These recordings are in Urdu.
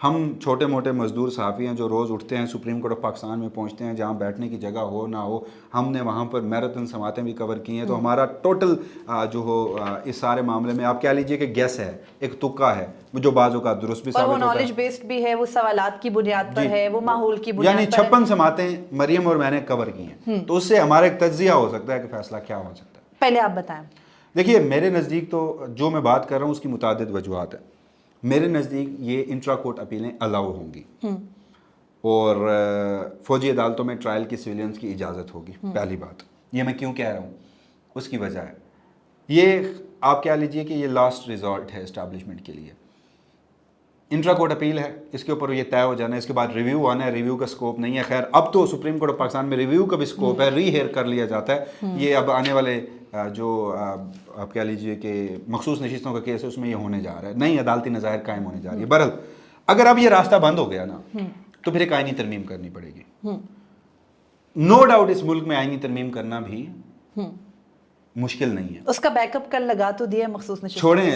ہم چھوٹے موٹے مزدور صحافی ہیں جو روز اٹھتے ہیں سپریم کورٹ آف پاکستان میں پہنچتے ہیں, جہاں بیٹھنے کی جگہ ہو نہ ہو, ہم نے وہاں پر میراتھن سماعتیں بھی کور کی ہیں. تو ہمارا ٹوٹل جو ہو اس سارے معاملے میں آپ کہہ لیجئے کہ گیس ہے, ایک تکا ہے, جو بعض اوقات درست بھی اور ثابت وہ ہوتا ہے. نالج بیسڈ بھی ہے, وہ سوالات کی بنیاد پر ہے, وہ ماحول کی بنیاد یعنی پر ہے. 56 سماعتیں مریم اور میں نے کور کی ہیں, تو اس سے ہمارا ایک تجزیہ ہو سکتا ہے کہ فیصلہ کیا ہو سکتا ہے. پہلے آپ بتائیں. دیکھیے میرے نزدیک تو جو میں بات کر رہا ہوں اس کی متعدد وجوہات ہیں. میرے نزدیک یہ انٹرا کورٹ اپیلیں الاؤ ہوں گی, اور فوجی عدالتوں میں ٹرائل کی سویلینس کی اجازت ہوگی. پہلی بات یہ میں کیوں کہہ رہا ہوں, اس کی وجہ ہے یہ آپ کہہ لیجئے کہ یہ لاسٹ ریزورٹ ہے اسٹیبلشمنٹ کے لیے. انٹرا کورٹ اپیل ہے, اس کے اوپر یہ طے ہو جانا ہے, اس کے بعد ریویو آنا ہے, ریویو کا سکوپ نہیں ہے. خیر اب تو سپریم کورٹ آف پاکستان میں ریویو کا بھی سکوپ ہے, ری ہیئر کر لیا جاتا ہے. یہ اب آنے والے جو آپ کہہ لیجئے کہ مخصوص نشستوں کا کیس ہے اس میں یہ ہونے جا رہا ہے, نئی عدالتی نظائر قائم ہونے جا رہی ہے. بہرحال اگر اب یہ راستہ بند ہو گیا نا تو پھر ایک آئینی ترمیم کرنی پڑے گی. نو ڈاؤٹ اس ملک میں آئینی ترمیم کرنا بھی مشکل نہیں ہے. اس کا بیک اپ کر لگا تو دیا مخصوص نشستیں. چھوڑیں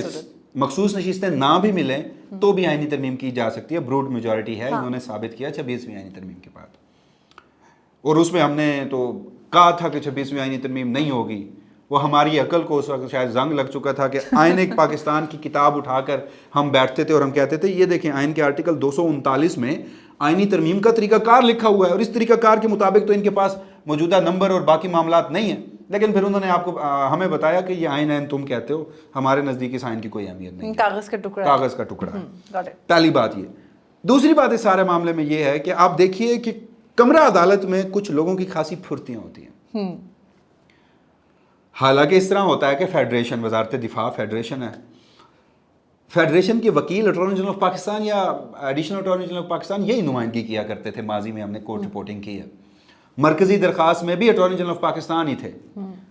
مخصوص نشستیں نہ بھی ملیں تو بھی آئینی ترمیم کی جا سکتی ہے. بروڈ میجورٹی ہے, انہوں نے ثابت کیا 26ویں آئینی ترمیم کے بعد, اور اس میں ہم نے تو کہا تھا کہ 26ویں آئینی ترمیم نہیں ہوگی. وہ ہماری عقل کو اس وقت شاید زنگ لگ چکا تھا کہ آئین پاکستان کی کتاب اٹھا کر ہم بیٹھتے تھے اور ہم کہتے تھے یہ دیکھیں آئین کے آرٹیکل 239 میں آئینی ترمیم کا طریقہ کار لکھا ہوا ہے, اور اس طریقہ کار کے مطابق تو ان کے پاس موجودہ نمبر اور باقی معاملات نہیں ہیں. لیکن پھر انہوں نے آپ کو ہمیں بتایا کہ یہ آئین تم کہتے ہو, ہمارے نزدیک اس آئین کی کوئی اہمیت نہیں, کاغذ کا ٹکڑا, کاغذ کا ٹکڑا ہے. پہلی بات یہ. دوسری بات اس سارے معاملے میں یہ ہے کہ آپ دیکھیے کہ کمرہ عدالت میں کچھ لوگوں کی خاصی پھرتیاں ہوتی ہیں. حالانکہ اس طرح ہوتا ہے کہ فیڈریشن, وزارت دفاع فیڈریشن ہے, فیڈریشن کے وکیل اٹارنی جنرل آف پاکستان یا additional attorney general of Pakistan یہی نمائندگی کیا کرتے تھے. ماضی میں ہم نے کورٹ رپورٹنگ کی ہے. مرکزی درخواست میں بھی اٹارنی جنرل آف پاکستان ہی تھے,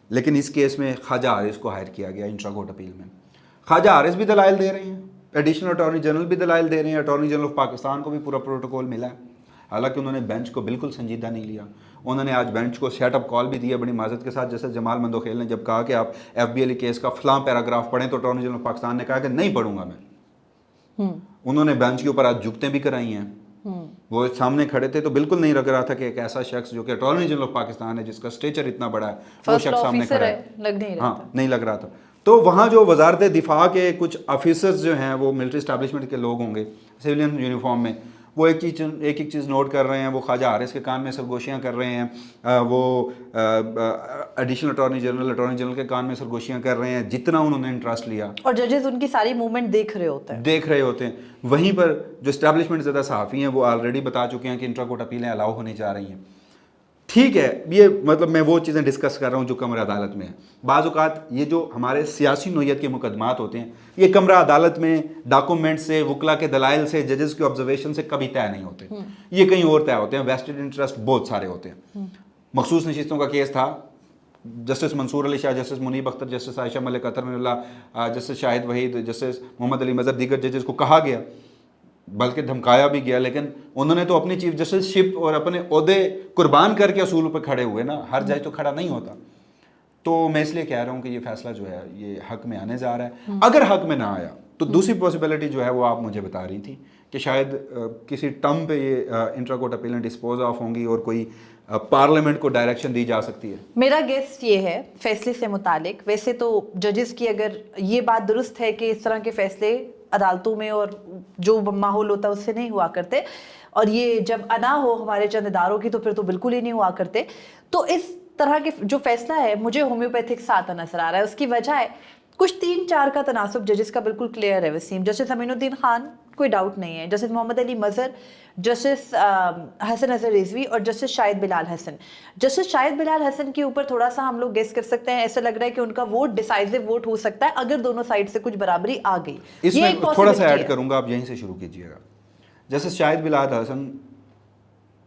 لیکن اس کیس میں خواجہ حارث کو ہائر کیا گیا انٹرا کورٹ اپیل میں. خواجہ حارث بھی دلائل دے رہے ہیں, ایڈیشنل اٹارنی جنرل بھی دلائل دے رہے ہیں, اٹارنی جنرل آف پاکستان کو بھی پورا پروٹوکول ملا ہے. حالانکہ انہوں نے بینچ کو بالکل سنجیدہ نہیں لیا. انہوں نے آج بینچ کو سیٹ اپ کال بھی دیا بڑی معذرت کے ساتھ. جیسے جمال مندوخیل نے جب کہا کہ آپ ایف بی ایل کیس کا فلاں پیراگراف پڑھیں تو اٹارنی جنرل آف پاکستان نے کہا کہ نہیں پڑھوں گا میں. انہوں نے بینچ کے اوپر آج جھکتیں بھی کرائی ہیں. وہ سامنے کھڑے تھے تو بالکل نہیں لگ رہا تھا کہ ایک ایسا شخص جو کہ اٹارنی جنرل آف پاکستان ہے, جس کا اسٹیچر اتنا بڑا ہے, وہ شخص سامنے کھڑا ہے. ہاں نہیں لگ رہا تھا. تو وہاں جو وزارت دفاع کے کچھ آفیسرز جو ہیں وہ ملٹری اسٹیبلشمنٹ کے لوگ ہوں گے سویلین یونیفارم میں, وہ ایک چیز نوٹ کر رہے ہیں. وہ خواجہ حارث کے کان میں سرگوشیاں کر رہے ہیں, وہ ایڈیشنل اٹارنی جنرل کے کان میں سرگوشیاں کر رہے ہیں, جتنا انہوں نے انٹرسٹ لیا. اور ججز ان کی ساری موومنٹ دیکھ رہے ہوتے ہیں. وہیں پر جو اسٹیبلشمنٹ زیادہ صحافی ہیں وہ آلریڈی بتا چکے ہیں کہ انٹرا کورٹ اپیلیں الاؤ ہونے جا رہی ہیں. ٹھیک ہے, یہ مطلب میں وہ چیزیں ڈسکس کر رہا ہوں جو کمرہ عدالت میں ہیں. بعض اوقات یہ جو ہمارے سیاسی نوعیت کے مقدمات ہوتے ہیں یہ کمرہ عدالت میں ڈاکومنٹ سے, وکلا کے دلائل سے, ججز کے آبزرویشن سے کبھی طے نہیں ہوتے. یہ کہیں اور طے ہوتے ہیں. ویسٹڈ انٹرسٹ بہت سارے ہوتے ہیں. مخصوص نشستوں کا کیس تھا, جسٹس منصور علی شاہ, جسٹس منیب اختر, جسٹس عائشہ ملک اطہر اللہ, جسٹس شاہد وحید, جسٹس محمد علی مظہر, دیگر ججز کو کہا گیا بلکہ دھمکایا بھی گیا, لیکن انہوں نے تو اپنی چیف جسٹس شپ اور اپنے عہدے قربان کر کے اصول پہ کھڑے ہوئے نا. ہر جج تو کھڑا نہیں ہوتا. تو میں اس لیے کہہ رہا ہوں کہ یہ فیصلہ جو ہے یہ حق میں آنے جا رہا ہے. اگر حق میں نہ آیا تو دوسری پاسبلٹی جو ہے وہ آپ مجھے بتا رہی تھی کہ شاید کسی ٹرم پہ یہ انٹرا کورٹ اپیلیں ڈسپوز آف ہوں گی اور کوئی پارلیمنٹ کو ڈائریکشن دی جا سکتی ہے. میرا گیس یہ ہے فیصلے سے متعلق, ویسے تو ججز کی اگر یہ بات درست ہے کہ اس طرح کے فیصلے عدالتوں میں اور جو ماحول ہوتا ہے اس سے نہیں ہوا کرتے, اور یہ جب انا ہو ہمارے چند اداروں کی تو پھر تو بالکل ہی نہیں ہوا کرتے. تو اس طرح کے جو فیصلہ ہے مجھے ہومیوپیتھک ساتھ نظر آ رہا ہے. اس کی وجہ ہے کچھ 3-4 کا تناسب ججز کا بالکل کلیئر ہے. وسیم, جسٹس امین الدین خان کوئی ڈاؤٹ نہیں ہے, جسٹس محمد علی مظہر, جسٹس حسن اظہر رضوی اور جسٹس شاہد بلال حسن. جسٹس شاہد بلال حسن کے اوپر تھوڑا سا ہم لوگ گیس کر سکتے ہیں, ایسا لگ رہا ہے کہ ان کا ووٹ ڈیسائزو ووٹ ہو سکتا ہے اگر دونوں سائڈ سے کچھ برابری آ گئی. اس میں تھوڑا سا ایڈ کروں گا, آپ یہیں سے شروع کیجیے گا. جسٹس شاہد بلال حسن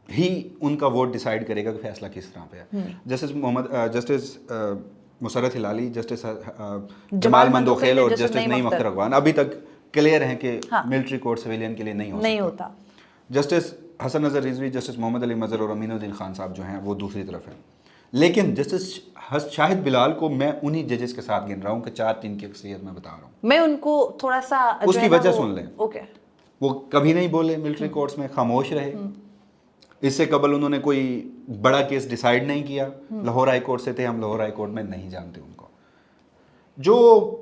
ہی ان کا ووٹ ڈیسائیڈ کرے گا کہ فیصلہ کس طرح پہ ہے. جسٹس مسرت ہلالی, جسٹس جمال مندوخیل اور جسٹس نعیم اختر اقوان ابھی تک کلیئر ہیں کہ ملٹری کورٹ سویلین کے لیے نہیں ہوتا. جسٹس حسن اظہر رضوی, جسٹس محمد علی مظہر اور امین الدین خان صاحب جو ہیں وہ دوسری طرف ہیں. لیکن جسٹس شاہد بلال کو میں انہی ججز کے ساتھ گن رہا ہوں کہ 4-3 کی اکثریت میں بتا رہا ہوں. میں ان کو تھوڑا سا اس کی وجہ سن لیں. اوکے, وہ کبھی نہیں بولے ملٹری کورٹس میں، خاموش رہے. اس سے قبل انہوں نے کوئی بڑا کیس ڈیسائیڈ نہیں کیا. لاہور ہائی کورٹ سے تھے، ہم لاہور ہائی کورٹ میں نہیں جانتے ان کو. جو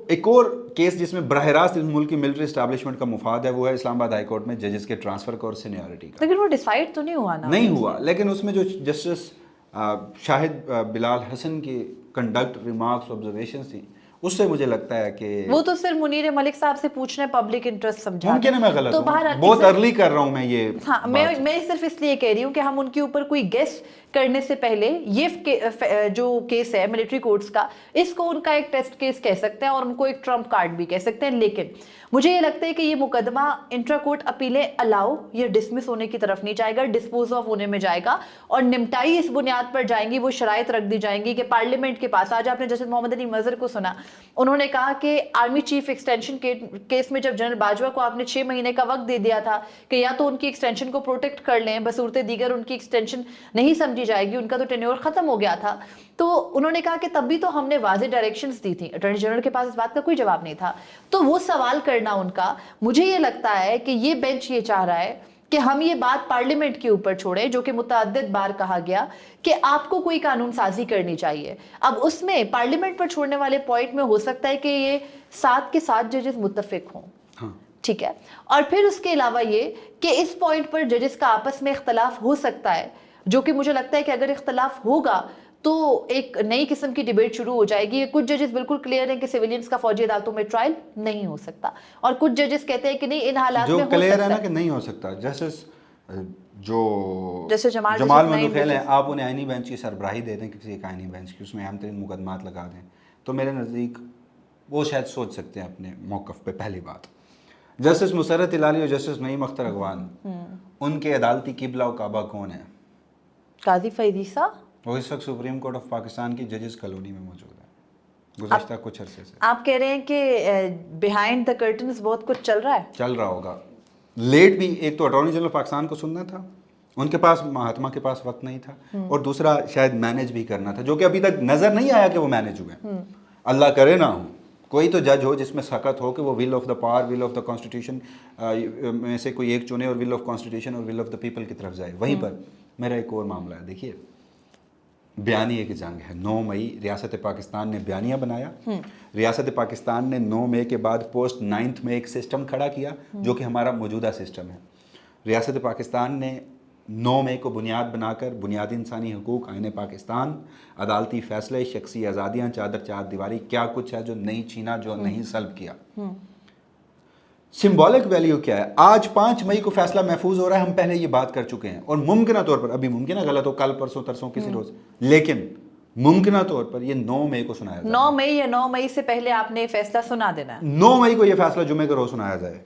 ایک اور کیس جس میں براہ راست اس ملک کی ملٹری اسٹیبلشمنٹ کا مفاد ہے وہ ہے اسلام آباد ہائی کورٹ میں ججز کے ٹرانسفر کا اور سینیورٹی کا. لیکن وہ ڈیسائیڈ تو نہیں ہوا نا. نہیں ہوا، لیکن اس میں جو جسٹس شاہد بلال حسن کی کنڈکٹ، ریمارکس، آبزرویشنز تھی، اس سے مجھے لگتا ہے کہ وہ تو صرف منیر ملک صاحب سے پوچھنا ہے، پبلک انٹرسٹ سمجھا. ممکن ہے میں غلط ہوں، بہت ارلی کر رہا ہوں میں یہ. ہاں میں صرف اس لیے کہہ رہی ہوں کہ ہم ان کے اوپر کوئی گیس کرنے سے پہلے یہ جو کیس ہے ملٹری کورٹس کا، اس کو ان کا ایک ٹیسٹ کیس کہہ سکتے ہیں اور ان کو ایک ٹرمپ کارڈ بھی کہہ سکتے ہیں. لیکن مجھے یہ لگتا ہے کہ یہ مقدمہ انٹرا کورٹ اپیلیں الاؤ یا ڈسمس ہونے کی طرف نہیں جائے گا، ڈسپوز آف ہونے میں جائے گا، اور نمٹائی اس بنیاد پر جائیں گی، وہ شرائط رکھ دی جائیں گی کہ پارلیمنٹ کے پاس. آج آپ نے جسٹس محمد علی مظہر کو سنا، انہوں نے کہا کہ آرمی چیف ایکسٹینشن کیس میں جب جنرل باجوہ کو آپ نے 6 مہینے کا وقت دے دیا تھا کہ یا تو ان کی ایکسٹینشن کو پروٹیکٹ کر لیں، بصورت دیگر ان کی ایکسٹینشن نہیں سمجھی جائے گی، ان کا تو ٹینیور ختم ہو گیا تھا. تو انہوں نے کہا کہ تب بھی تو ہم نے واضح ڈائریکشنز دی تھیں، اٹارنی جنرل کے پاس اس بات کا کوئی جواب نہیں تھا. تو وہ سوال کرنا ان کا، مجھے یہ لگتا ہے کہ یہ بینچ یہ چاہ رہا ہے کہ ہم یہ بات پارلیمنٹ کے اوپر چھوڑیں، جو کہ متعدد بار کہا گیا کہ آپ کو کوئی قانون سازی کرنی چاہیے. اب اس میں پارلیمنٹ پر چھوڑنے والے پوائنٹ میں ہو سکتا ہے کہ یہ 7 کے 7 ججز متفق ہوں، ٹھیک ہے. اور پھر اس کے علاوہ یہ کہ اس پوائنٹ پر ججز کا آپس میں اختلاف ہو سکتا ہے، جو کہ مجھے لگتا ہے کہ اگر اختلاف ہوگا تو ایک نئی قسم کی ڈیبیٹ شروع ہو جائے گی. کچھ ججز بالکل کلیئر ہیں کہ سیویلینز کا فوجی عدالتوں میں ٹرائل نہیں ہو سکتا، اور کچھ ججز کہتے ہیں کہ نہیں، ان حالات میں ہو سکتا ہے. جو کلیئر ہے نا کہ نہیں ہو سکتا، جیسے جمال منوخیل ہیں، آپ انہیں آئینی بینچ کی سربراہی دے دیں، کسی ایک آئینی بینچ کی، اس میں اہم ترین مقدمات لگا دیں، تو میرے نزدیک وہ شاید سوچ سکتے ہیں اپنے موقف پہ. پہلی بات، جسٹس مسرت ہلالی اور جسٹس نعیم اختر اغوان، ان کے عدالتی قبلہ و کعبہ کون ہے؟ قاضی فیضیسا. وہ اس وقت سپریم کورٹ آف پاکستان کی ججز کالونی میں موجود ہے گزشتہ کچھ عرصے سے. آپ کہہ رہے ہیں کہ بیہائنڈ دا کرٹنز بہت کچھ چل رہا ہے؟ چل رہا ہوگا. لیٹ بھی، ایک تو اٹارنی جنرل پاکستان کو سننا تھا، ان کے پاس، مہاتما کے پاس وقت نہیں تھا، اور دوسرا شاید مینیج بھی کرنا تھا، جو کہ ابھی تک نظر نہیں آیا کہ وہ مینیج ہوئے. اللہ کرے نہ ہو کوئی تو جج ہو جس میں سخت ہو کہ وہ will of the power, will of the constitution میں سے کوئی ایک چنے اور ول آف کانسٹیٹیوشن اور ول آف دا پیپل کی طرف جائے. وہیں پر میرا ایک اور معاملہ ہے. دیکھیے، بیانیے کی جنگ ہے. 9 مئی ریاست پاکستان نے بیانیہ بنایا. ریاست پاکستان نے 9 مئی کے بعد پوسٹ 9 میں ایک سسٹم کھڑا کیا جو کہ ہمارا موجودہ سسٹم ہے. ریاست پاکستان نے 9 مئی کو بنیاد بنا کر بنیادی انسانی حقوق، آئین پاکستان، عدالتی فیصلے، شخصی آزادیاں، چادر چار دیواری، کیا کچھ ہے جو نہیں چھینا، جو نہیں سلب کیا. سمبولک ویلیو کیا ہے؟ آج 5 مئی کو فیصلہ محفوظ ہو رہا ہے، ہم پہلے یہ بات کر چکے ہیں، اور ممکنہ طور پر، ابھی ممکن ہے غلط ہو، کل پرسوں ترسوں کسی روز، لیکن ممکنہ طور پر یہ 9 مئی کو سنایا جائے. 9 مئی یا 9 مئی سے پہلے آپ نے فیصلہ سنا دینا ہے. 9 مئی کو یہ فیصلہ جمعے کے روز سنایا جائے.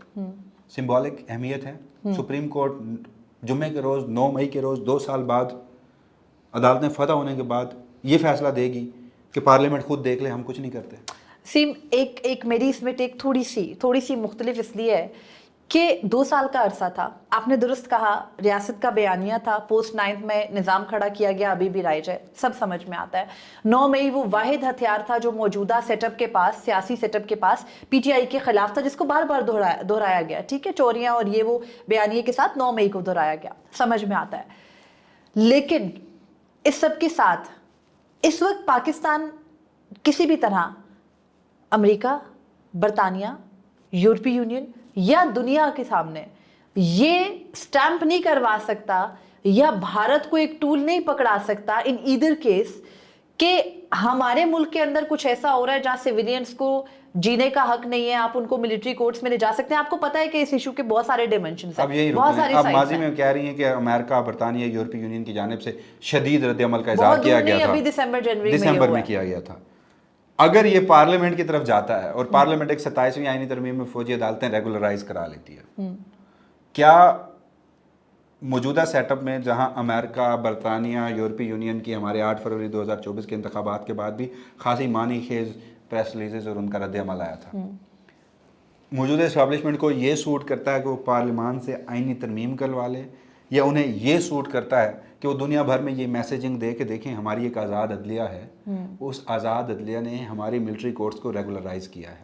سمبولک اہمیت ہے. سپریم کورٹ جمعے کے روز، 9 مئی کے روز، 2 سال بعد عدالتیں فتح ہونے کے بعد یہ فیصلہ دے گی کہ پارلیمنٹ خود دیکھ لے، ہم کچھ نہیں کرتے. سیم ایک میری اس میں ٹیک تھوڑی سی مختلف اس لیے ہے کہ 2 سال کا عرصہ تھا. آپ نے درست کہا، ریاست کا بیانیہ تھا، پوسٹ 9 میں نظام کھڑا کیا گیا، ابھی بھی رائج ہے، سب سمجھ میں آتا ہے. 9 مئی وہ واحد ہتھیار تھا جو موجودہ سیٹ اپ کے پاس، سیاسی سیٹ اپ کے پاس پی ٹی آئی کے خلاف تھا، جس کو بار بار دہرایا گیا. ٹھیک ہے، چوریاں اور یہ وہ بیانیے کے ساتھ 9 مئی کو دہرایا گیا، سمجھ میں آتا ہے. لیکن اس سب کے ساتھ اس وقت پاکستان کسی بھی طرح امریکہ، برطانیہ، یورپی یونین یا دنیا کے سامنے یہ سٹیمپ نہیں کروا سکتا یا بھارت کو ایک ٹول نہیں پکڑا سکتا ان ایدر کیس کہ ہمارے ملک کے اندر کچھ ایسا ہو رہا ہے جہاں سیویلینز کو جینے کا حق نہیں ہے، آپ ان کو ملٹری کورٹس میں لے جا سکتے ہیں. آپ کو پتہ ہے کہ اس ایشو کے بہت سارے ڈائمینشنز ہیں، بہت ساری اب سائڈز ماضی ہیں. میں کہہ رہی ہیں کہ امریکہ، برطانیہ، یورپی یونین کی جانب سے شدید رد عمل کا اظہار کیا گیا تھا، ابھی دسمبر میں کیا گیا تھا. اگر یہ پارلیمنٹ کی طرف جاتا ہے اور پارلیمنٹ ایک 27ویں آئینی ترمیم میں فوجی عدالتیں ریگولرائز کرا لیتی ہے، کیا موجودہ سیٹ اپ میں جہاں امریکہ، برطانیہ، یورپی یونین کی ہمارے 8 فروری 2024 کے انتخابات کے بعد بھی خاصی معنی خیز پریس ریلیزز اور ان کا رد عمل آیا تھا، موجودہ اسٹیبلشمنٹ کو یہ سوٹ کرتا ہے کہ وہ پارلیمان سے آئینی ترمیم کروا لے، یا انہیں یہ سوٹ کرتا ہے کہ وہ دنیا بھر میں یہ میسیجنگ دے کہ دیکھیں ہماری ایک آزاد عدلیہ ہے، اس آزاد عدلیہ نے ہماری ملٹری کورٹس کو ریگولرائز کیا ہے.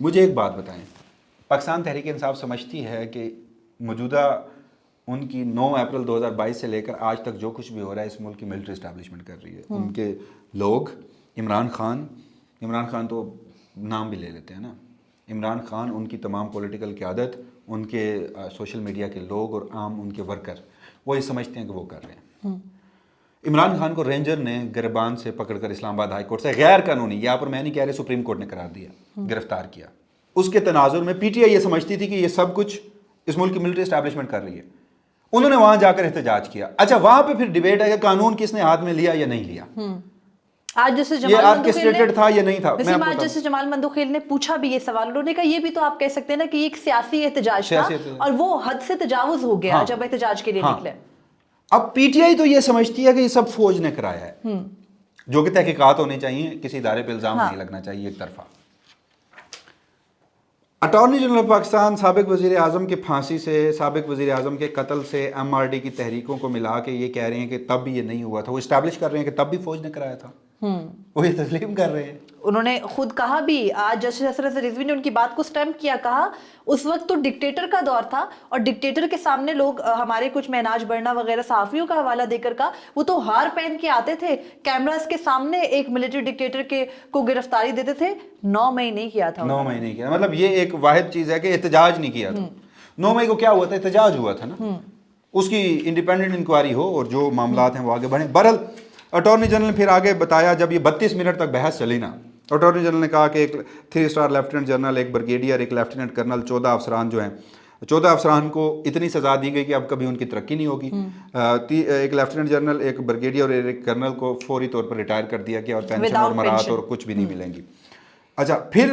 مجھے ایک بات بتائیں، پاکستان تحریک انصاف سمجھتی ہے کہ موجودہ ان کی 9 اپریل 2022 سے لے کر آج تک جو کچھ بھی ہو رہا ہے اس ملک کی ملٹری اسٹیبلشمنٹ کر رہی ہے، ان کے لوگ، عمران خان تو نام بھی لے لیتے ہیں نا، عمران خان، ان کی تمام پولیٹیکل قیادت، ان کے سوشل میڈیا کے لوگ اور عام ان کے ورکر، وہ یہ سمجھتے ہیں کہ وہ کر رہے ہیں۔ عمران خان کو رینجر نے گربان سے پکڑ کر اسلام آباد ہائی کورٹ سے غیر قانونی، یہاں پر میں نہیں کہہ رہے، سپریم کورٹ نے قرار دیا، گرفتار کیا۔ اس کے تناظر میں پی ٹی آئی یہ سمجھتی تھی کہ یہ سب کچھ اس ملک کی ملٹری اسٹیبلشمنٹ کر رہی ہے، انہوں نے وہاں جا کر احتجاج کیا۔ اچھا، وہاں پہ پھر ڈیبیٹ ہے کہ قانون کس نے ہاتھ میں لیا یا نہیں لیا، آج جیسے یہ آرکسٹریٹڈ تھا یا نہیں تھا۔ آج جیسے جمال مندوخیل نے پوچھا بھی یہ سوال، انہوں نے کہا یہ بھی تو آپ کہہ سکتے ہیں نا کہ یہ ایک سیاسی احتجاج تھا اور وہ حد سے تجاوز ہو گیا جب احتجاج کے لیے نکلے۔ اب پی ٹی آئی تو یہ سمجھتی ہے کہ یہ سب فوج نے کرایا ہے، جو کہ تحقیقات ہونی چاہیے، کسی ادارے پہ الزام نہیں لگنا چاہیے ایک طرفہ۔ اٹارنی جنرل آف پاکستان سابق وزیر اعظم کی پھانسی سے، سابق وزیر اعظم کے قتل سے، ایم آر ڈی کی تحریکوں کو ملا کے یہ کہہ رہے ہیں کہ تب بھی یہ نہیں ہوا تھا، وہ اسٹیبلش کر رہے ہیں کہ تب بھی فوج نے کرایا تھا، وہ یہ تسلیم کر رہے ہیں۔ انہوں نے خود کہا بھی، آج جسٹس اسرت رضوی نے ان کی بات کو سٹیمپ کیا، کہا اس وقت تو ڈکٹیٹر کا دور تھا اور ڈکٹیٹر کے سامنے لوگ، ہمارے کچھ مہناج برنا وغیرہ صحافیوں کا حوالہ دے کر کہا، وہ تو ہار پہن کے آتے تھے کیمراز کے سامنے ایک ملٹری ڈکٹیٹر کو گرفتاری دیتے تھے۔ 9 مئی نہیں کیا تھا، 9 مئی نہیں کیا، مطلب یہ ایک واحد چیز ہے کہ احتجاج نہیں کیا تھا۔ 9 مئی کو کیا ہوا تھا؟ احتجاج ہوا تھا نا، اس کی انڈیپینڈنٹ انکوائری ہو اور جو معاملات ہیں وہ آگے بڑھیں۔ بہرحال اٹارنی جنرل نے پھر آگے بتایا، جب یہ 32 منٹ تک بحث چلی نا، اٹارنی جنرل نے کہا کہ ایک 3 اسٹار لیفٹیننٹ جنرل، ایک بریگیڈیئر، ایک لیفٹیننٹ کرنل، 14 افسران جو ہیں، 14 افسران کو اتنی سزا دی گئی کہ اب کبھی ان کی ترقی نہیں ہوگی۔ ایک لیفٹیننٹ جنرل، ایک بریگیڈیئر اور ایک کرنل کو فوری طور پر ریٹائر کر دیا گیا اور پینشن اور مراحت اور کچھ بھی نہیں ملیں گی۔ اچھا، پھر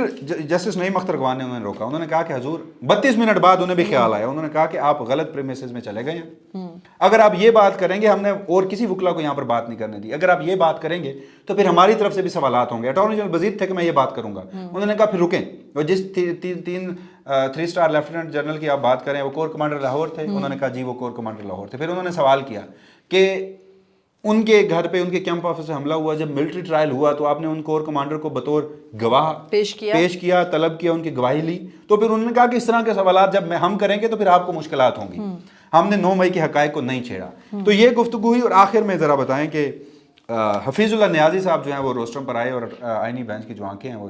جسٹس نعیم اختر گوان نے انہوں نے روکا، انہوں نے کہا کہ حضور 32 منٹ بعد انہیں بھی خیال آیا، انہوں نے کہا کہ آپ غلط پریمیسز میں چلے گئے ہیں، اگر آپ یہ بات کریں گے، ہم نے اور کسی وکلا کو یہاں پر بات نہیں کرنے دی، اگر آپ یہ بات کریں گے تو پھر ہماری طرف سے بھی سوالات ہوں گے۔ اٹارنی جنرل مزید تھے کہ میں یہ بات کروں گا، انہوں نے کہا پھر رکیں، اور جس 3 اسٹار لیفٹیننٹ جنرل کی آپ بات کریں وہ کور کمانڈر لاہور تھے، انہوں نے کہا جی وہ کور کمانڈر لاہور تھے۔ پھر انہوں نے سوال کیا کہ ان کے گھر پہ، ان کے کیمپ آفس سے حملہ ہوا، جب ملٹری ٹرائل ہوا تو آپ نے ان کور کمانڈر کو بطور گواہ پیش کیا، طلب کیا، ان کی گواہی لی، تو پھر انہوں نے کہا کہ اس طرح کے سوالات جب ہم کریں گے تو پھر آپ کو مشکلات ہوں گی، ہم نے 9 مئی کے حقائق کو نہیں چھیڑا۔ تو یہ گفتگو ہوئی، اور آخر میں ذرا بتائیں کہ حفیظ اللہ نیازی صاحب جو ہیں وہ روسٹرم پر آئے اور آئینی بینچ کی جو آنکھیں ہیں، وہ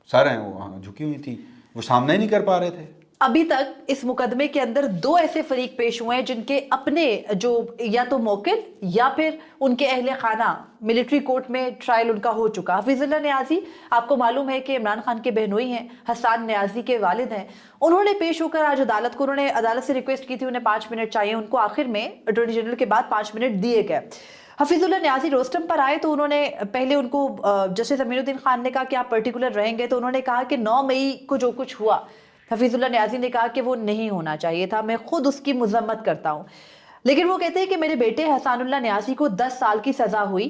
سر ہیں، وہ جھکی ہوئی تھی، وہ سامنا ہی نہیں کر پا رہے تھے۔ ابھی تک اس مقدمے کے اندر 2 ایسے فریق پیش ہوئے ہیں جن کے اپنے جو یا تو موکل یا پھر ان کے اہل خانہ ملٹری کورٹ میں ٹرائل ان کا ہو چکا۔ حفیظ اللہ نیازی، آپ کو معلوم ہے کہ عمران خان کے بہنوئی ہیں، حسان نیازی کے والد ہیں، انہوں نے پیش ہو کر آج عدالت کو، انہوں نے عدالت سے ریکویسٹ کی تھی، انہیں 5 منٹ چاہیے، ان کو آخر میں اٹارنی جنرل کے بعد 5 منٹ دیے گئے۔ حفیظ اللہ نیازی روسٹم پر آئے تو انہوں نے پہلے ان کو جسٹس امین الدین خان نے کہا کہ آپ پرٹیکولر رہیں گے، تو انہوں نے کہا کہ 9 مئی کو جو کچھ ہوا، حفیظ اللہ نیازی نے کہا کہ وہ نہیں ہونا چاہیے تھا، میں خود اس کی مذمت کرتا ہوں، لیکن وہ کہتے ہیں کہ میرے بیٹے حسان اللہ نیازی کو 10 سال کی سزا ہوئی،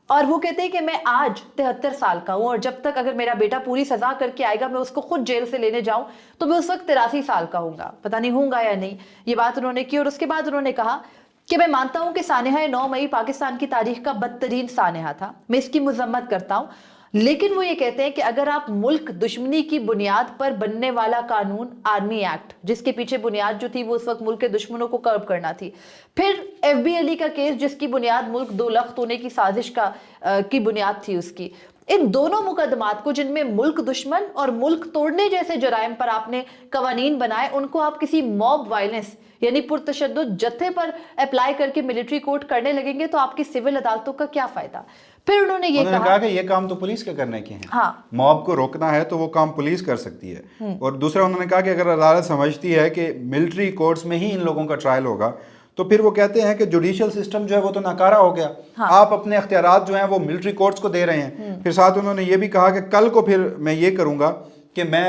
اور وہ کہتے ہیں کہ میں آج 73 سال کا ہوں، اور جب تک اگر میرا بیٹا پوری سزا کر کے آئے گا، میں اس کو خود جیل سے لینے جاؤں تو میں اس وقت 83 سال کا ہوں گا، پتہ نہیں ہوں گا یا نہیں۔ یہ بات انہوں نے کی، اور اس کے بعد انہوں نے کہا کہ میں مانتا ہوں کہ سانحہ 9 مئی پاکستان کی تاریخ کا بدترین سانحہ تھا، میں اس کی مذمت کرتا ہوں، لیکن وہ یہ کہتے ہیں کہ اگر آپ ملک دشمنی کی بنیاد پر بننے والا قانون، آرمی ایکٹ، جس کے پیچھے بنیاد جو تھی وہ اس وقت ملک کے دشمنوں کو کرب کرنا تھی، پھر ایف بی علی کا کیس جس کی بنیاد ملک 2 لخت ہونے کی سازش کی بنیاد تھی اس کی، ان دونوں مقدمات کو جن میں ملک دشمن اور ملک توڑنے جیسے جرائم پر آپ نے قوانین بنائے، ان کو آپ کسی موب وائلنس یعنی پرتشدد جتھے پر اپلائی کر کے ملٹری کورٹ کرنے لگیں گے تو آپ کی سول عدالتوں کا کیا فائدہ؟ پھر انہوں نے یہ کہا کہ یہ کام تو پولیس کے کرنے کے ہیں، موب کو روکنا ہے تو وہ کام پولیس کر سکتی ہے، اور دوسرا انہوں نے کہا کہ اگر عدالت سمجھتی ہے کہ ملٹری کورٹس میں ہی ان لوگوں کا ٹرائل ہوگا تو پھر وہ کہتے ہیں کہ جوڈیشل سسٹم جو ہے وہ تو ناکارہ ہو گیا، آپ اپنے اختیارات جو ہیں وہ ملٹری کورٹس کو دے رہے ہیں۔ پھر ساتھ انہوں نے یہ بھی کہا کہ کل کو پھر میں یہ کروں گا کہ میں